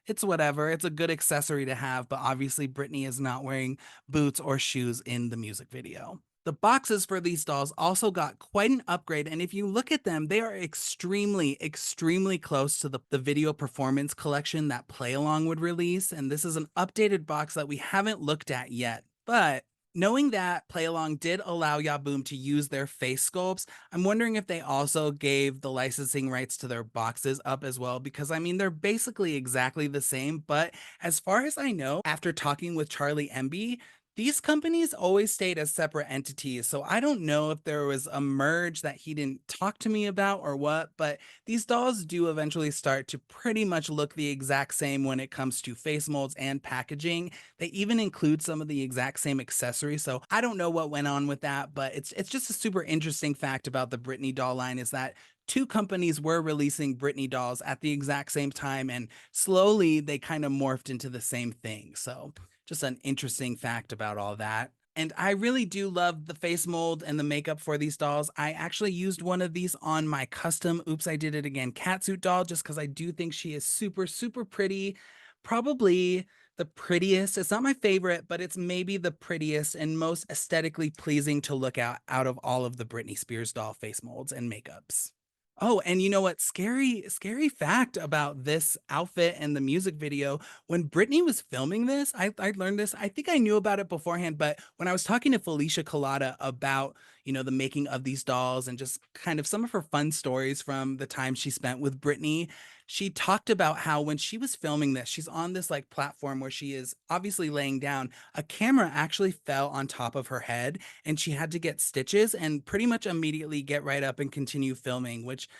it's whatever. It's a good accessory to have, but obviously Britney is not wearing boots or shoes in the music video. The boxes for these dolls also got quite an upgrade, and if you look at them, they are extremely, extremely close to the video performance collection that Play Along would release, and this is an updated box that we haven't looked at yet. But knowing that Play Along did allow Yaboom to use their face sculpts, I'm wondering if they also gave the licensing rights to their boxes up as well, because I mean, they're basically exactly the same. But as far as I know, after talking with Charlie Emby, these companies always stayed as separate entities. So I don't know if there was a merge that he didn't talk to me about or what, but these dolls do eventually start to pretty much look the exact same when it comes to face molds and packaging. They even include some of the exact same accessories. So I don't know what went on with that, but it's just a super interesting fact about the Britney doll line is that two companies were releasing Britney dolls at the exact same time, and slowly they kind of morphed into the same thing. So just an interesting fact about all that. And I really do love the face mold and the makeup for these dolls. I actually used one of these on my custom Oops, I Did It Again catsuit doll, just because I do think she is super, super pretty. Probably the prettiest. It's not my favorite, but it's maybe the prettiest and most aesthetically pleasing to look at out of all of the Britney Spears doll face molds and makeups. Oh, and you know what? Scary fact about this outfit and the music video. When Britney was filming this, I learned this. I think I knew about it beforehand, but when I was talking to Felicia Collada about, the making of these dolls and just kind of some of her fun stories from the time she spent with Britney, she talked about how when she was filming this, she's on this like platform where she is obviously laying down. A camera actually fell on top of her head and she had to get stitches and pretty much immediately get right up and continue filming, which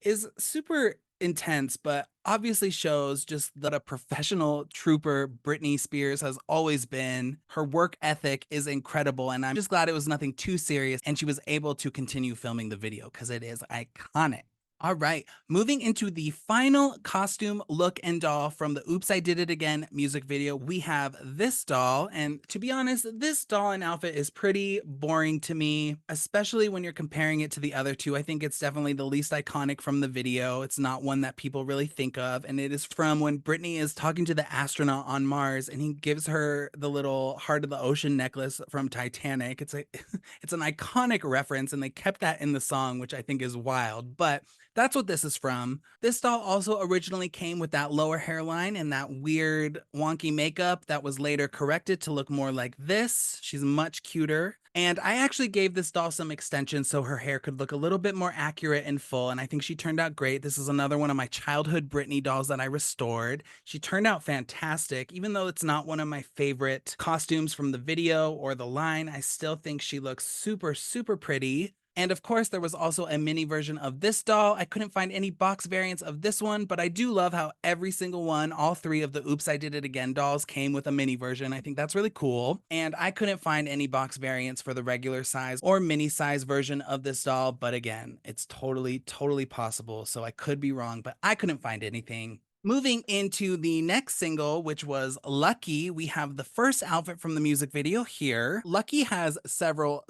is super intense, but obviously shows just that a professional trooper Britney Spears has always been. Her work ethic is incredible, and I'm just glad it was nothing too serious and she was able to continue filming the video because it is iconic. All right, moving into the final costume, look, and doll from the Oops, I Did It Again music video, we have this doll. And to be honest, this doll and outfit is pretty boring to me, especially when you're comparing it to the other two. I think it's definitely the least iconic from the video. It's not one that people really think of. And it is from when Britney is talking to the astronaut on Mars and he gives her the little Heart of the Ocean necklace from Titanic. It's an iconic reference, and they kept that in the song, which I think is wild. But that's what this is from. This doll also originally came with that lower hairline and that weird wonky makeup that was later corrected to look more like this. She's much cuter. And I actually gave this doll some extensions so her hair could look a little bit more accurate and full, and I think she turned out great. This is another one of my childhood Britney dolls that I restored. She turned out fantastic. Even though it's not one of my favorite costumes from the video or the line, I still think she looks super, super pretty. And of course, there was also a mini version of this doll. I couldn't find any box variants of this one, but I do love how every single one, all three of the Oops, I Did It Again dolls came with a mini version. I think that's really cool. And I couldn't find any box variants for the regular size or mini size version of this doll. But again, it's totally, totally possible. So I could be wrong, but I couldn't find anything. Moving into the next single, which was Lucky, we have the first outfit from the music video here. Lucky has several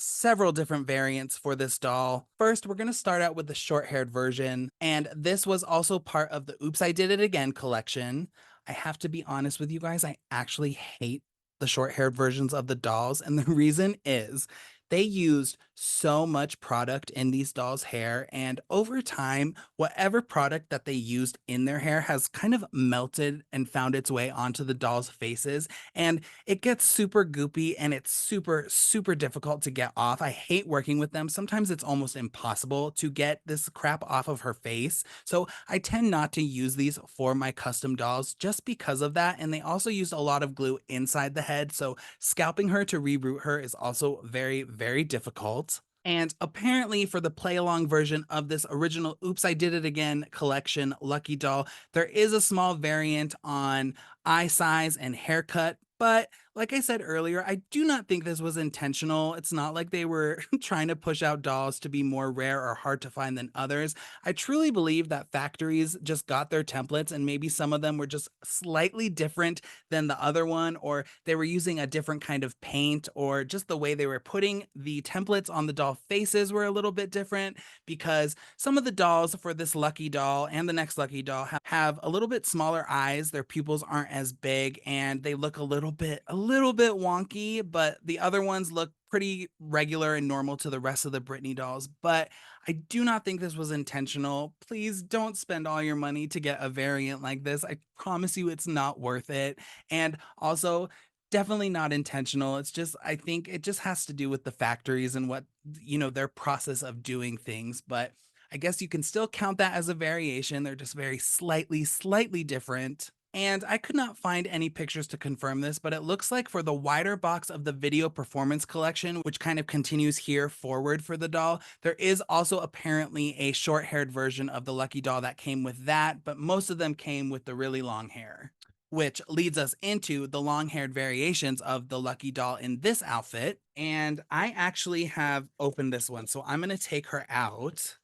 different variants for this doll. First, we're going to start out with the short-haired version, and this was also part of the Oops, I Did It Again collection. I have to be honest with you guys, I actually hate the short-haired versions of the dolls, and the reason is they used so much product in these dolls' hair, and over time, whatever product that they used in their hair has kind of melted and found its way onto the dolls' faces, and it gets super goopy and it's super, super difficult to get off. I hate working with them. Sometimes it's almost impossible to get this crap off of her face. So I tend not to use these for my custom dolls just because of that. And they also used a lot of glue inside the head. So scalping her to reroot her is also very, very difficult. And apparently, for the play along version of this original Oops, I Did It Again collection Lucky Doll, there is a small variant on eye size and haircut. But like I said earlier, I do not think this was intentional. It's not like they were trying to push out dolls to be more rare or hard to find than others. I truly believe that factories just got their templates and maybe some of them were just slightly different than the other one, or they were using a different kind of paint, or just the way they were putting the templates on the doll faces were a little bit different, because some of the dolls for this Lucky Doll and the next Lucky Doll have a little bit smaller eyes. Their pupils aren't as big and they look a little bit wonky, but the other ones look pretty regular and normal to the rest of the Britney dolls. But I do not think this was intentional. Please don't spend all your money to get a variant like this. I promise you it's not worth it. And also, definitely not intentional. It's just, I think it just has to do with the factories and what, their process of doing things. But I guess you can still count that as a variation. They're just very slightly different. And I could not find any pictures to confirm this, but it looks like for the wider box of the video performance collection, which kind of continues here forward for the doll, there is also apparently a short haired version of the Lucky Doll that came with that, but most of them came with the really long hair. Which leads us into the long haired variations of the Lucky Doll in this outfit. And I actually have opened this one, so I'm going to take her out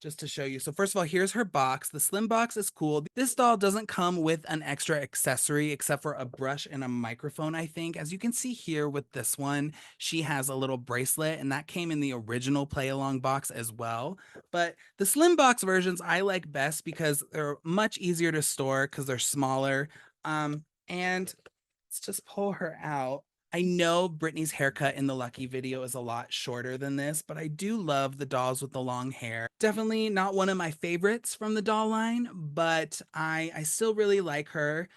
just to show you. So first of all, here's her box. The slim box is cool. This doll doesn't come with an extra accessory except for a brush and a microphone, I think. As you can see here with this one, she has a little bracelet, and that came in the original play along box as well. But the slim box versions I like best because they're much easier to store because they're smaller. And let's just pull her out. I know Britney's haircut in the Lucky video is a lot shorter than this, but I do love the dolls with the long hair. Definitely not one of my favorites from the doll line, but I still really like her.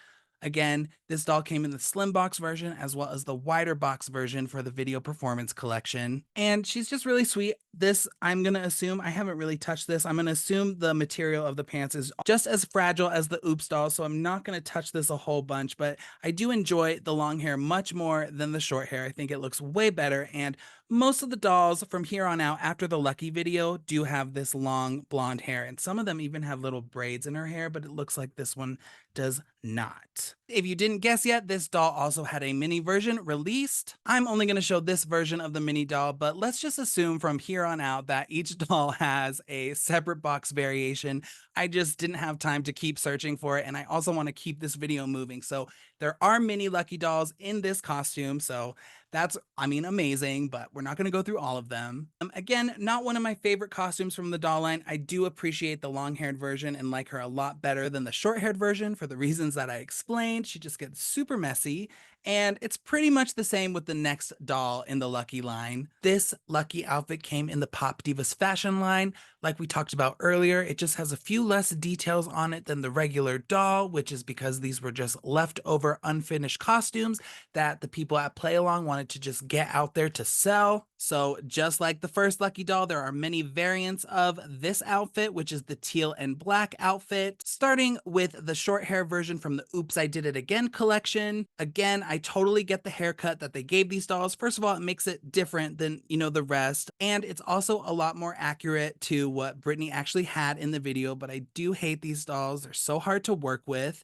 Again, this doll came in the slim box version as well as the wider box version for the video performance collection. And she's just really sweet. This, I'm going to assume, I haven't really touched this. I'm going to assume the material of the pants is just as fragile as the Oops doll, so I'm not going to touch this a whole bunch, but I do enjoy the long hair much more than the short hair. I think it looks way better, and most of the dolls from here on out after the Lucky video do have this long blonde hair, and some of them even have little braids in her hair, but it looks like this one does not. If you didn't guess yet, this doll also had a mini version released. I'm only going to show this version of the mini doll, but let's just assume from here on out that each doll has a separate box variation. I just didn't have time to keep searching for it, and I also want to keep this video moving. So there are mini Lucky dolls in this costume, so that's, I mean, amazing, but we're not going to go through all of them. Again, not one of my favorite costumes from the doll line. I do appreciate the long-haired version and like her a lot better than the short-haired version for the reasons that I explained. She just gets super messy, and it's pretty much the same with the next doll in the Lucky line. This Lucky outfit came in the Pop Divas fashion line. Like we talked about earlier, it just has a few less details on it than the regular doll, which is because these were just leftover unfinished costumes that the people at Play Along wanted to just get out there to sell. So just like the first Lucky doll, there are many variants of this outfit, which is the teal and black outfit, starting with the short hair version from the Oops, I Did It Again collection. Again, I totally get the haircut that they gave these dolls. First of all, it makes it different than, the rest, and it's also a lot more accurate to what Britney actually had in the video, but I do hate these dolls. They're so hard to work with.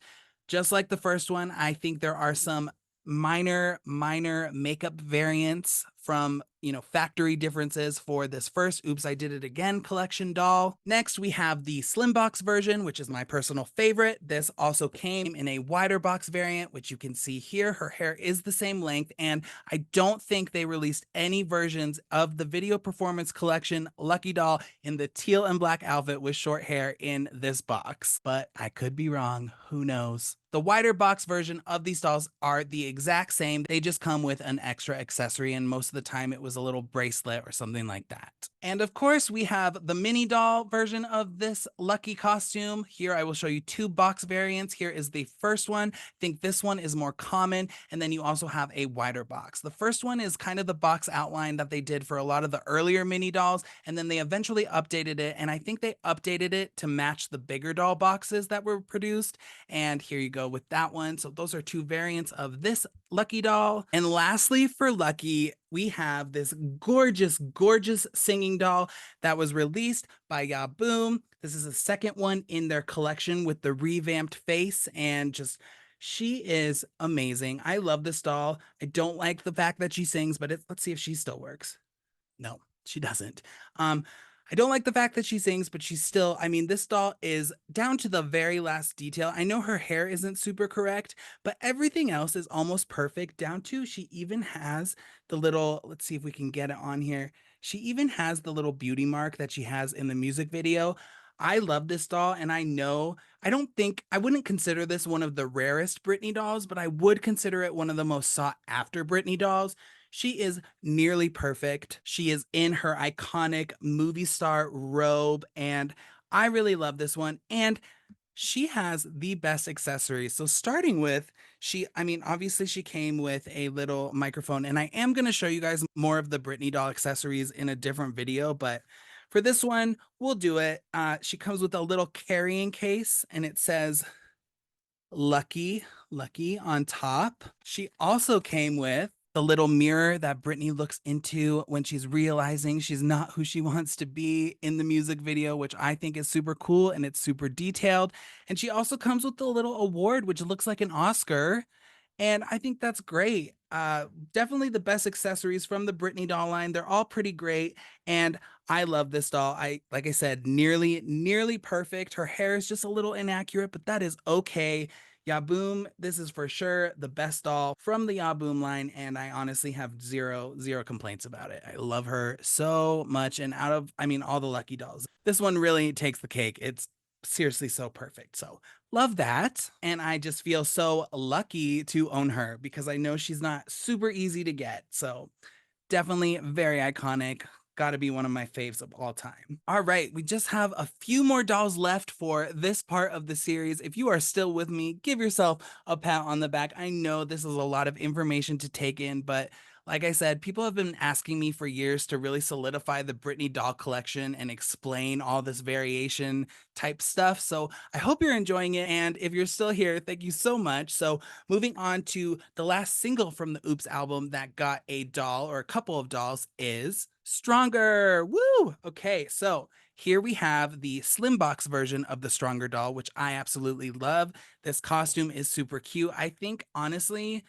Just like the first one, I think there are some minor makeup variants from, factory differences for this first Oops, I Did It Again collection doll. Next, we have the slim box version, which is my personal favorite. This also came in a wider box variant, which you can see here. Her hair is the same length, and I don't think they released any versions of the Video Performance Collection Lucky Doll in the teal and black outfit with short hair in this box, but I could be wrong. Who knows? The wider box version of these dolls are the exact same. They just come with an extra accessory, and most of the time it was a little bracelet or something like that. And of course, we have the mini doll version of this Lucky costume. Here I will show you two box variants. Here is the first one. I think this one is more common, and then you also have a wider box. The first one is kind of the box outline that they did for a lot of the earlier mini dolls, and then they eventually updated it, and I think they updated it to match the bigger doll boxes that were produced. And here you go with that one. So those are two variants of this Lucky doll. And lastly, for Lucky, we have this gorgeous singing doll that was released by Ya Boom. This is the second one in their collection with the revamped face, and just she is amazing. I love this doll. I don't like the fact that she sings, but let's see if she still works. No, she doesn't. I don't like the fact that she sings, but she's still, I mean, this doll is down to the very last detail. I know her hair isn't super correct, but everything else is almost perfect, down to she even has the little, let's see if we can get it on here. She even has the little beauty mark that she has in the music video. I love this doll, and I wouldn't consider this one of the rarest Britney dolls, but I would consider it one of the most sought after Britney dolls. She is nearly perfect. She is in her iconic movie star robe, and I really love this one. And she has the best accessories. So starting with, I mean, obviously she came with a little microphone, and I am going to show you guys more of the Britney doll accessories in a different video, but for this one, we'll do it. She comes with a little carrying case, and it says Lucky, Lucky on top. She also came with the little mirror that Britney looks into when she's realizing she's not who she wants to be in the music video, which I think is super cool, and it's super detailed. And she also comes with the little award, which looks like an Oscar. And I think that's great. Definitely the best accessories from the Britney doll line. They're all pretty great, and I love this doll. Like I said, nearly perfect. Her hair is just a little inaccurate, but that is okay. Yaboom, this is for sure the best doll from the Yaboom line, and I honestly have zero complaints about it. I love her so much, and out of, I mean, all the Lucky dolls, this one really takes the cake. It's seriously so perfect. So love that. And I just feel so lucky to own her because I know she's not super easy to get. So definitely very iconic. Got to be one of my faves of all time. All right, we just have a few more dolls left for this part of the series. If you are still with me, give yourself a pat on the back. I know this is a lot of information to take in, but like I said, people have been asking me for years to really solidify the Britney doll collection and explain all this variation type stuff. So I hope you're enjoying it. And if you're still here, thank you so much. So moving on to the last single from the Oops album that got a doll or a couple of dolls is Stronger. Woo! Okay, so Here we have the slim box version of the Stronger doll, which I absolutely love. This costume is super cute. I think honestly,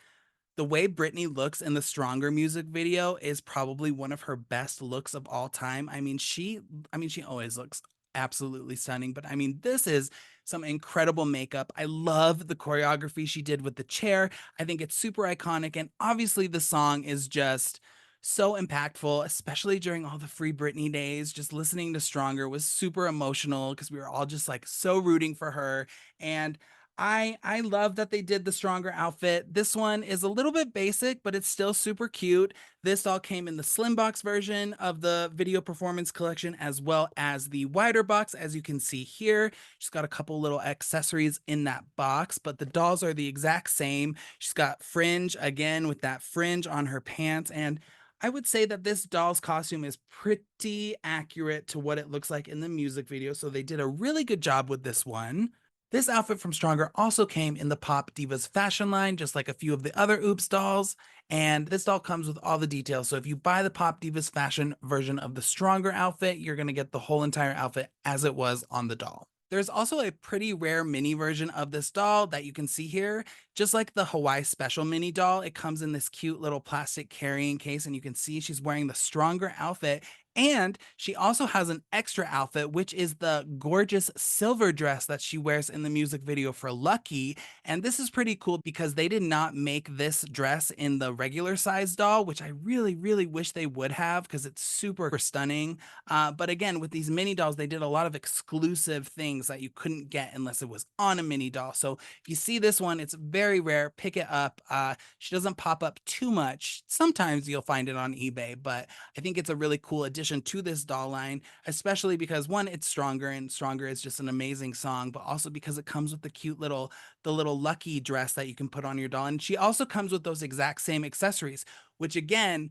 the way Britney looks in the Stronger music video is probably one of her best looks of all time. She always looks absolutely stunning, but I mean, this is some incredible makeup. I love the choreography she did with the chair. I think it's super iconic, and obviously the song is just so impactful, especially during all the Free Britney days. Just listening to Stronger was super emotional because we were all just like so rooting for her. And I love that they did the Stronger outfit. This one is a little bit basic, but it's still super cute. This all came in the slim box version of the video performance collection, as well as the wider box, as you can see here. She's got a couple little accessories in that box, but the dolls are the exact same. She's got fringe again with that fringe on her pants, and I would say that this doll's costume is pretty accurate to what it looks like in the music video, so they did a really good job with this one. This outfit from Stronger also came in the Pop Divas fashion line, just like a few of the other Oops dolls. And this doll comes with all the details. So if you buy the Pop Divas fashion version of the Stronger outfit, you're going to get the whole entire outfit as it was on the doll. There's also a pretty rare mini version of this doll that you can see here. Just like the Hawaii Special mini doll, it comes in this cute little plastic carrying case, and you can see she's wearing the Stronger outfit. And she also has an extra outfit, which is the gorgeous silver dress that she wears in the music video for Lucky. And this is pretty cool because they did not make this dress in the regular size doll, which I really, really wish they would have because it's super stunning. But again, with these mini dolls, they did a lot of exclusive things that you couldn't get unless it was on a mini doll. So if you see this one, it's very rare. Pick it up. She doesn't pop up too much. Sometimes you'll find it on eBay, but I think it's a really cool addition to this doll line, especially because one, it's Stronger, and Stronger is just an amazing song, but also because it comes with the little Lucky dress that you can put on your doll. And she also comes with those exact same accessories, which again,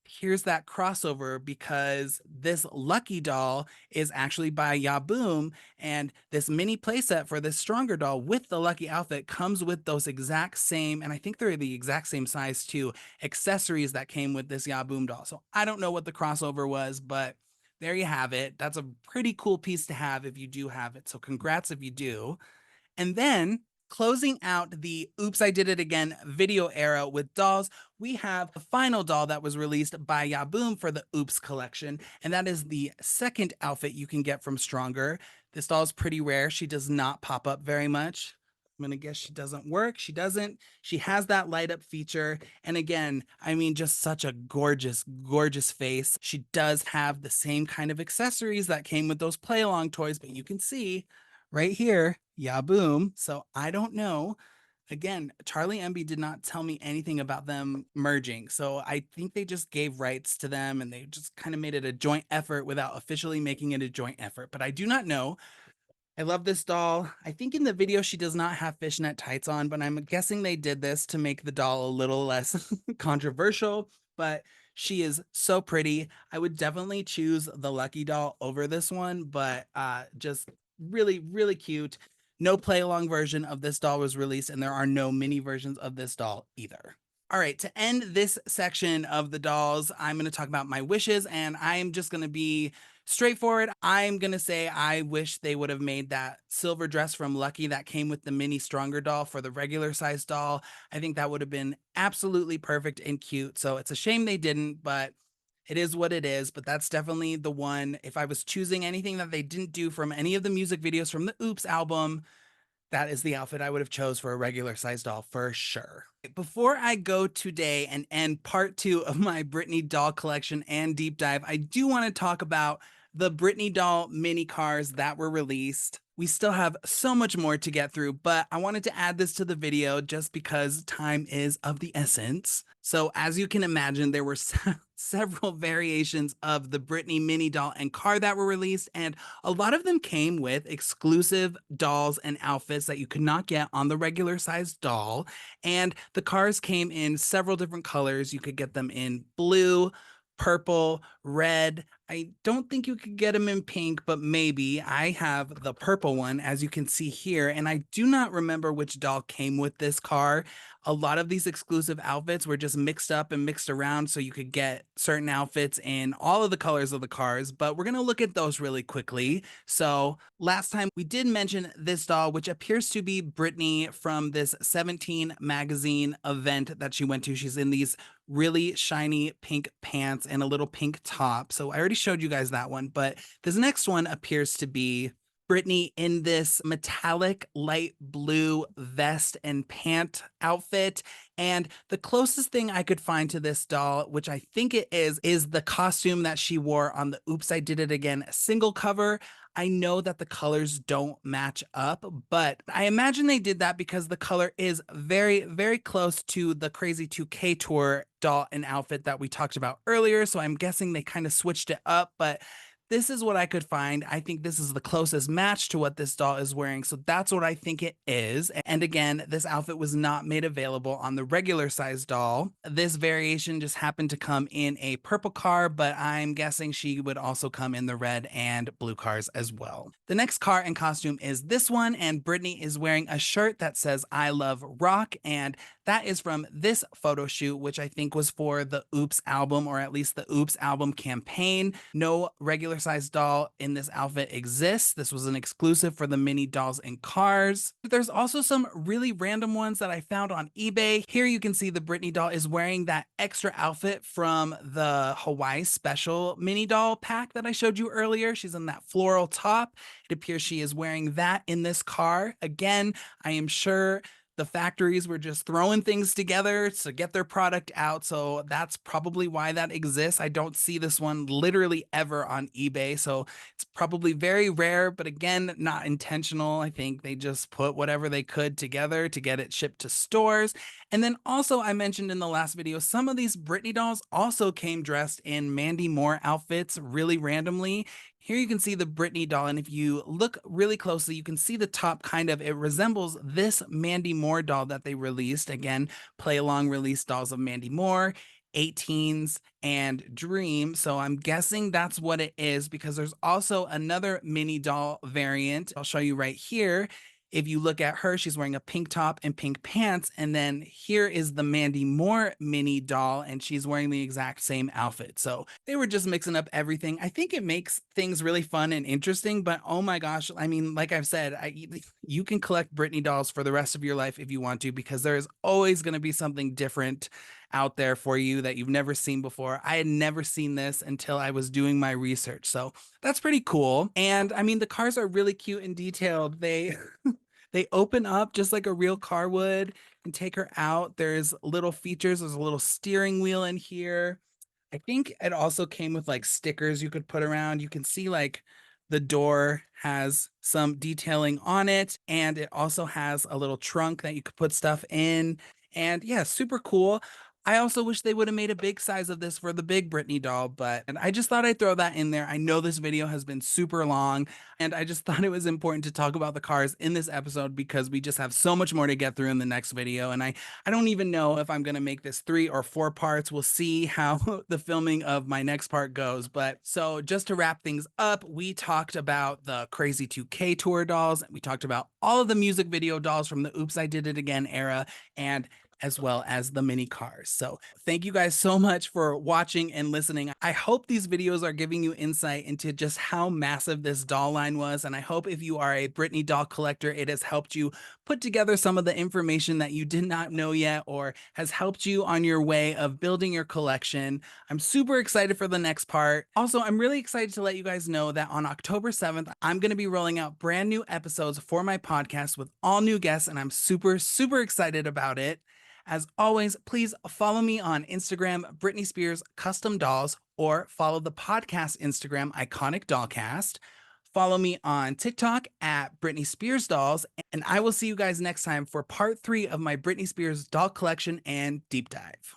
here's that crossover because this Lucky doll is actually by Yaboom, and this mini playset for this Stronger doll with the Lucky outfit comes with those exact same, and I think they're the exact same size too, accessories that came with this Yaboom doll. So I don't know what the crossover was, but there you have it. That's a pretty cool piece to have if you do have it. So congrats if you do. And then closing out the Oops, I Did It Again video era with dolls, we have the final doll that was released by Yaboom for the Oops collection, and that is the second outfit you can get from Stronger. This doll is pretty rare. She does not pop up very much. I'm gonna guess she doesn't work. She doesn't. She has that light up feature. And again, I mean, just such a gorgeous, gorgeous face. She does have the same kind of accessories that came with those play along toys, but you can see right here, yeah, boom. So I don't know. Again, Charlie MB did not tell me anything about them merging. So I think they just gave rights to them and they just kind of made it a joint effort without officially making it a joint effort. But I do not know. I love this doll. I think in the video she does not have fishnet tights on, but I'm guessing they did this to make the doll a little less controversial, but she is so pretty. I would definitely choose the Lucky doll over this one, but just really, really cute. No play along version of this doll was released, and there are no mini versions of this doll either. All right, to end this section of the dolls, I'm going to talk about my wishes, and I'm just going to be straightforward. I'm going to say I wish they would have made that silver dress from Lucky that came with the mini Stronger doll for the regular size doll. I think that would have been absolutely perfect and cute. So it's a shame they didn't, but it is what it is. But that's definitely the one. If I was choosing anything that they didn't do from any of the music videos from the Oops album, that is the outfit I would have chose for a regular size doll for sure. Before I go today and end part 2 of my Britney doll collection and deep dive, I do want to talk about the Britney doll mini cars that were released. We still have so much more to get through, but I wanted to add this to the video just because time is of the essence. So as you can imagine, there were several variations of the Britney mini doll and car that were released, and a lot of them came with exclusive dolls and outfits that you could not get on the regular sized doll. And the cars came in several different colors. You could get them in blue, purple, red. I don't think you could get them in pink, but maybe. I have the purple one, as you can see here, and I do not remember which doll came with this car. A lot of these exclusive outfits were just mixed up and mixed around so you could get certain outfits in all of the colors of the cars, but we're going to look at those really quickly. So last time we did mention this doll, which appears to be Britney from this 17 magazine event that she went to. She's in these really shiny pink pants and a little pink top. So I already showed you guys that one, but this next one appears to be Britney in this metallic light blue vest and pant outfit. And the closest thing I could find to this doll, which I think it is the costume that she wore on the Oops, I Did It Again single cover. I know that the colors don't match up, but I imagine they did that because the color is very, very close to the Crazy 2K Tour doll and outfit that we talked about earlier. So I'm guessing they kind of switched it up, but this is what I could find. I think this is the closest match to what this doll is wearing. So that's what I think it is. And again, this outfit was not made available on the regular size doll. This variation just happened to come in a purple car, but I'm guessing she would also come in the red and blue cars as well. The next car and costume is this one, and Britney is wearing a shirt that says I love rock, and that is from this photo shoot, which I think was for the Oops album, or at least the Oops album campaign. No regular size doll in this outfit exists. This was an exclusive for the mini dolls and cars. There's also some really random ones that I found on eBay. Here you can see the Britney doll is wearing that extra outfit from the Hawaii special mini doll pack that I showed you earlier. She's in that floral top. It appears she is wearing that in this car. Again, I am sure the factories were just throwing things together to get their product out. So that's probably why that exists. I don't see this one literally ever on eBay. So it's probably very rare, but again, not intentional. I think they just put whatever they could together to get it shipped to stores. And then also, I mentioned in the last video, some of these Britney dolls also came dressed in Mandy Moore outfits really randomly. Here you can see the Britney doll, and if you look really closely, you can see the top it resembles this Mandy Moore doll that they released. Again, play along release dolls of Mandy Moore, 18s, and Dream. So I'm guessing that's what it is because there's also another mini doll variant. I'll show you right here. If you look at her, she's wearing a pink top and pink pants. And then here is the Mandy Moore mini doll, and she's wearing the exact same outfit. So they were just mixing up everything. I think it makes things really fun and interesting, but oh my gosh, I mean, like I've said, you can collect Britney dolls for the rest of your life if you want to, because there is always going to be something different out there for you that you've never seen before. I had never seen this until I was doing my research. So that's pretty cool. And I mean, the cars are really cute and detailed. They open up just like a real car would and take her out. There's little features. There's a little steering wheel in here. I think it also came with like stickers you could put around. You can see like the door has some detailing on it, and it also has a little trunk that you could put stuff in. And yeah, super cool. I also wish they would have made a big size of this for the big Britney doll, but and I just thought I'd throw that in there. I know this video has been super long, and I just thought it was important to talk about the cars in this episode because we just have so much more to get through in the next video. And I don't even know if I'm going to make this 3 or 4 parts. We'll see how the filming of my next part goes. But so just to wrap things up, we talked about the Crazy 2K Tour dolls. We talked about all of the music video dolls from the Oops, I Did It Again era, and as well as the mini cars. So thank you guys so much for watching and listening. I hope these videos are giving you insight into just how massive this doll line was. And I hope if you are a Britney doll collector, it has helped you put together some of the information that you did not know yet, or has helped you on your way of building your collection. I'm super excited for the next part. Also, I'm really excited to let you guys know that on October 7th, I'm going to be rolling out brand new episodes for my podcast with all new guests, and I'm super, super excited about it. As always, please follow me on Instagram, Britney Spears Custom Dolls, or follow the podcast Instagram, Iconic Dollcast. Follow me on TikTok at Britney Spears Dolls, and I will see you guys next time for part 3 of my Britney Spears doll collection and deep dive.